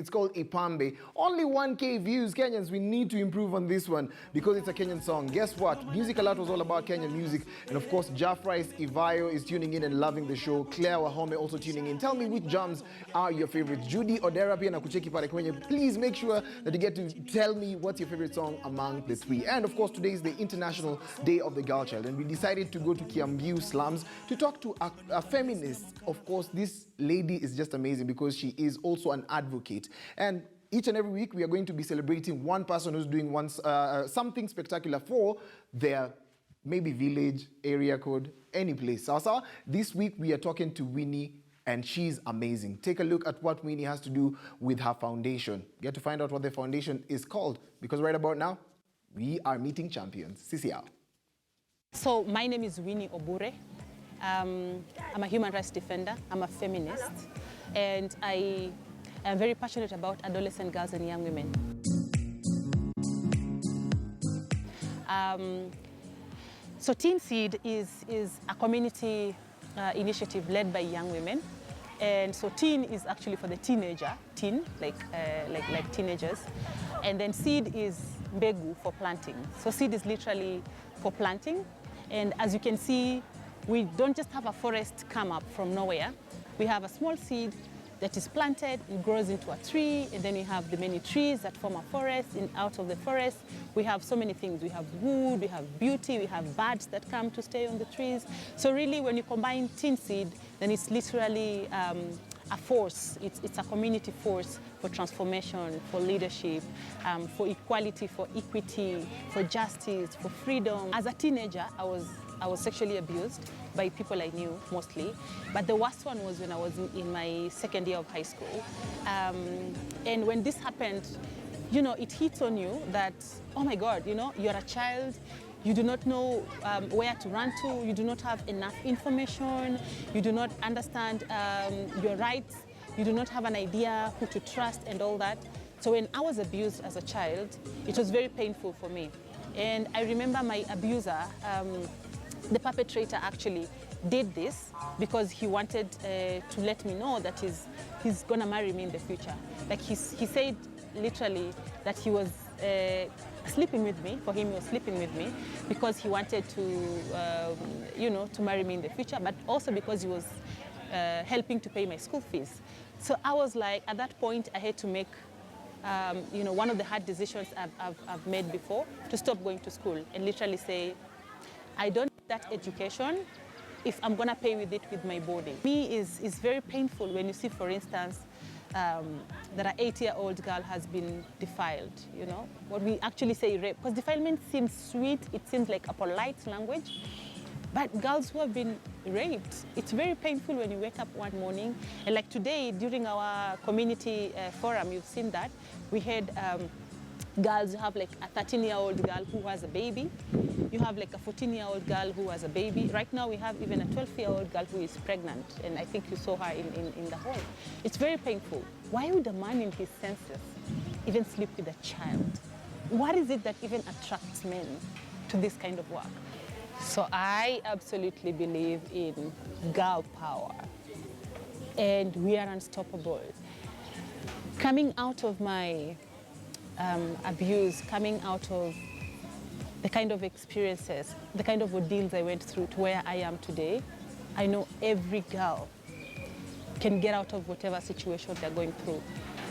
It's called Ipambe. Only 1K views. Kenyans, we need to improve on this one because it's a Kenyan song. Guess what? Music Alert was all about Kenyan music. And of course, Jafrice Ivayo is tuning in and loving the show. Claire Wahome also tuning in. Tell me which jams are your favorites. Judy Odera pia na kucheki pale kwenye. Please make sure that you get to tell me what's your favorite song among the three. And of course, today is the International Day of the Girl Child. And we decided to go to Kiambu slums to talk to a feminist. Of course, this lady is just amazing because she is also an advocate. And each and every week, we are going to be celebrating one person who's doing something spectacular for their maybe village, area code, any place. So this week, we are talking to Winnie, and she's amazing. Take a look at what Winnie has to do with her foundation. Get to find out what the foundation is called, because right about now, we are meeting champions. CCR. So my name is Winnie Obure. I'm a human rights defender. I'm a feminist, and I am very passionate about adolescent girls and young women. So Teen Seed is a community initiative led by young women, and so teen is actually for the teenager, like teenagers, and then seed is mbegu for planting. So seed is literally for planting, and as you can see, we don't just have a forest come up from nowhere. We have a small seed that is planted, it grows into a tree, and then we have the many trees that form a forest. And out of the forest, we have so many things. We have wood, we have beauty, we have birds that come to stay on the trees. So really, when you combine Teen Seed, then it's literally a force. It's a community force for transformation, for leadership, for equality, for equity, for justice, for freedom. As a teenager, I was sexually abused by people I knew mostly, but the worst one was when I was in my second year of high school. And when this happened, you know, it hits on you that, oh my God, you know, you're a child, you do not know where to run to, you do not have enough information, you do not understand your rights, you do not have an idea who to trust and all that. So when I was abused as a child, it was very painful for me. And I remember my abuser, the perpetrator actually did this because he wanted to let me know that he's gonna marry me in the future. Like he said literally that he was sleeping with me, for him he was sleeping with me because he wanted to, you know, to marry me in the future, but also because he was helping to pay my school fees. So I was like, at that point I had to make you know, one of the hard decisions I've made before, to stop going to school and literally say, I don't need that education if I'm gonna pay with it with my body. Me is very painful when you see, for instance, that an 8-year-old girl has been defiled, you know? What we actually say rape, because defilement seems sweet, it seems like a polite language, but girls who have been raped, it's very painful when you wake up one morning. And like today, during our community forum, you've seen that. We had girls who have like a 13-year-old girl who has a baby. You have like a 14-year-old girl who has a baby. Right now we have even a 12-year-old girl who is pregnant. And I think you saw her in the hall. It's very painful. Why would a man in his senses even sleep with a child? What is it that even attracts men to this kind of work? So I absolutely believe in girl power, and we are unstoppable. Coming out of my abuse, coming out of the kind of experiences, the kind of ordeals I went through to where I am today, I know every girl can get out of whatever situation they're going through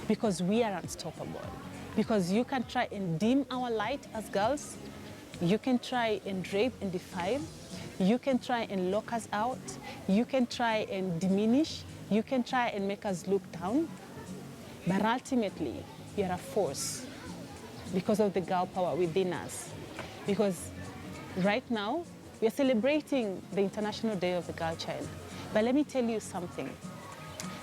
because we are unstoppable. Because you can try and dim our light as girls, you can try and rape and defile, you can try and lock us out, you can try and diminish, you can try and make us look down, but ultimately, we are a force because of the girl power within us. Because right now, we are celebrating the International Day of the Girl Child. But let me tell you something,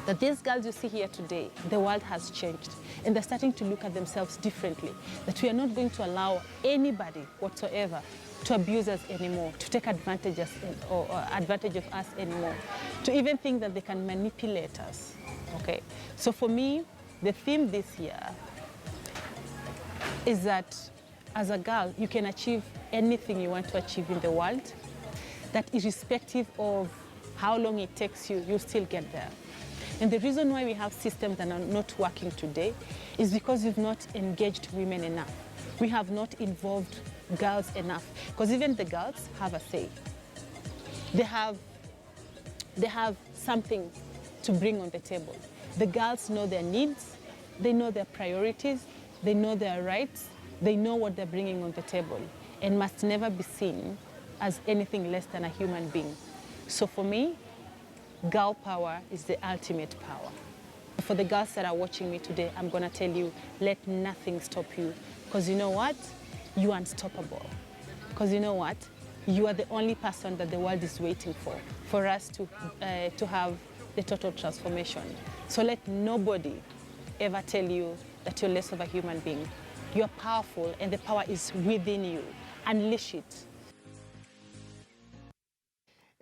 that these girls you see here today, the world has changed. And they're starting to look at themselves differently, that we are not going to allow anybody whatsoever to abuse us anymore, to take advantage of us anymore, to even think that they can manipulate us, okay? So for me, the theme this year is that as a girl, you can achieve anything you want to achieve in the world, that irrespective of how long it takes you, you still get there. And the reason why we have systems that are not working today is because we've not engaged women enough. We have not involved girls enough, because even the girls have a say. They have something to bring on the table. The girls know their needs, they know their priorities, they know their rights, they know what they're bringing on the table, and must never be seen as anything less than a human being. So for me, girl power is the ultimate power. For the girls that are watching me today, I'm gonna tell you, let nothing stop you. Because you know what? You are unstoppable. Because you know what? You are the only person that the world is waiting for us to have the total transformation. So let nobody ever tell you that you're less of a human being. You're powerful and the power is within you. Unleash it.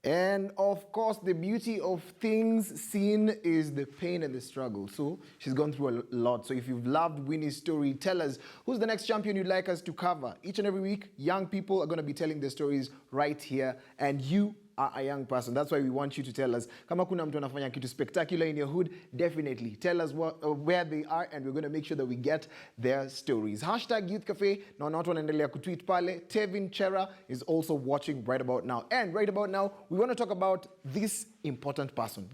And of course, the beauty of things seen is the pain and the struggle. So she's gone through a lot. So if you've loved Winnie's story, tell us who's the next champion you'd like us to cover. Each and every week, young people are going to be telling their stories right here. And you are a young person. That's why we want you to tell us. Kama kuna mtu anafanya kitu spectacular in your hood, definitely tell us where they are, and we're going to make sure that we get their stories. Hashtag Youth Cafe. Na watu wanaendelea kutweet pale. Tevin Chera is also watching right about now. And right about now, we want to talk about this important person.